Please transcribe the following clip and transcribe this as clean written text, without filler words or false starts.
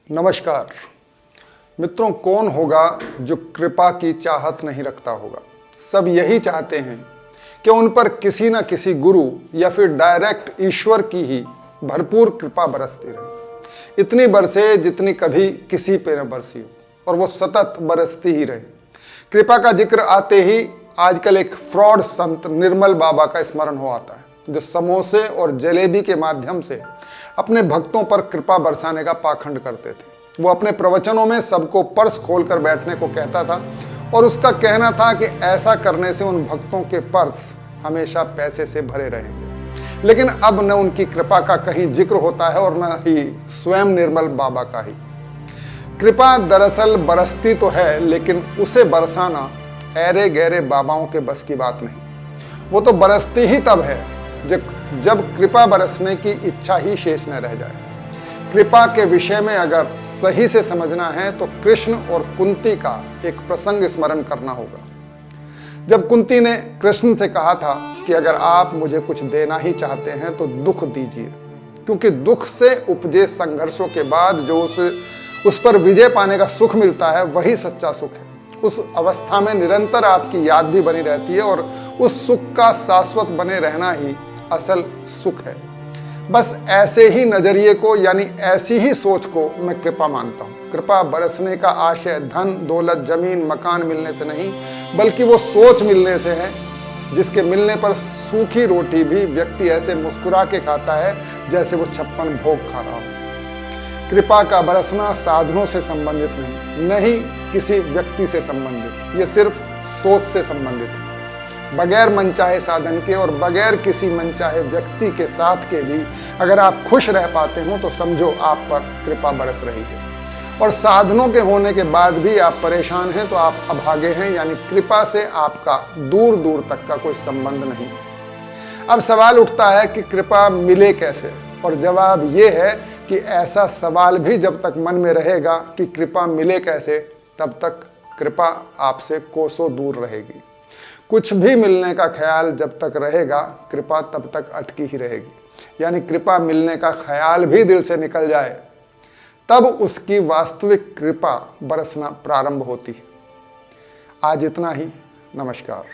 नमस्कार मित्रों, कौन होगा जो कृपा की चाहत नहीं रखता होगा। सब यही चाहते हैं कि उन पर किसी न किसी गुरु या फिर डायरेक्ट ईश्वर की ही भरपूर कृपा बरसती रहे। इतनी बरसे जितनी कभी किसी पे न बरसी हो, और वो सतत बरसती ही रहे। कृपा का जिक्र आते ही आजकल एक फ्रॉड संत निर्मल बाबा का स्मरण हो आता है, जो समोसे और जलेबी के माध्यम से अपने भक्तों पर कृपा बरसाने का पाखंड करते थे। वो अपने प्रवचनों में सबको पर्स खोलकर बैठने को कहता था और उसका कहना था कि ऐसा करने से उन भक्तों के पर्स हमेशा पैसे से भरे रहेंगे। लेकिन अब न उनकी कृपा का कहीं जिक्र होता है और न ही स्वयं निर्मल बाबा का ही। कृपा दरअसल बरसती तो है, लेकिन उसे बरसाना ऐरे गहरे बाबाओं के बस की बात नहीं। वो तो बरसती ही तब है जब कृपा बरसने की इच्छा ही शेष न रह जाए। कृपा के विषय में अगर सही से समझना है तो कृष्ण और कुंती का एक प्रसंग स्मरण करना होगा। जब कुंती ने कृष्ण से कहा था कि अगर आप मुझे कुछ देना ही चाहते हैं तो दुख दीजिए, क्योंकि दुख से उपजे संघर्षों के बाद जो उस पर विजय पाने का सुख मिलता है वही सच्चा सुख है। उस अवस्था में निरंतर आपकी याद भी बनी रहती है और उस सुख का शाश्वत बने रहना ही असल सुख है। बस ऐसे ही नजरिए को, यानी ऐसी ही सोच को मैं कृपा मानता हूँ। कृपा बरसने का आशय धन दौलत जमीन मकान मिलने से नहीं, बल्कि वो सोच मिलने से है जिसके मिलने पर सूखी रोटी भी व्यक्ति ऐसे मुस्कुरा के खाता है जैसे वो 56 भोग खा रहा हो। कृपा का बरसना साधनों से संबंधित नहीं किसी व्यक्ति से संबंधित, ये सिर्फ सोच से संबंधित है। बगैर मनचाहे साधन के और बगैर किसी मनचाहे व्यक्ति के साथ के भी अगर आप खुश रह पाते हो तो समझो आप पर कृपा बरस रही है। और साधनों के होने के बाद भी आप परेशान हैं तो आप अभागे हैं, यानी कृपा से आपका दूर दूर तक का कोई संबंध नहीं। अब सवाल उठता है कि कृपा मिले कैसे, और जवाब ये है कि ऐसा सवाल भी जब तक मन में रहेगा कि कृपा मिले कैसे, तब तक कृपा आपसे कोसों दूर रहेगी। कुछ भी मिलने का ख्याल जब तक रहेगा, कृपा तब तक अटकी ही रहेगी। यानी कृपा मिलने का ख्याल भी दिल से निकल जाए, तब उसकी वास्तविक कृपा बरसना प्रारंभ होती है। आज इतना ही। नमस्कार।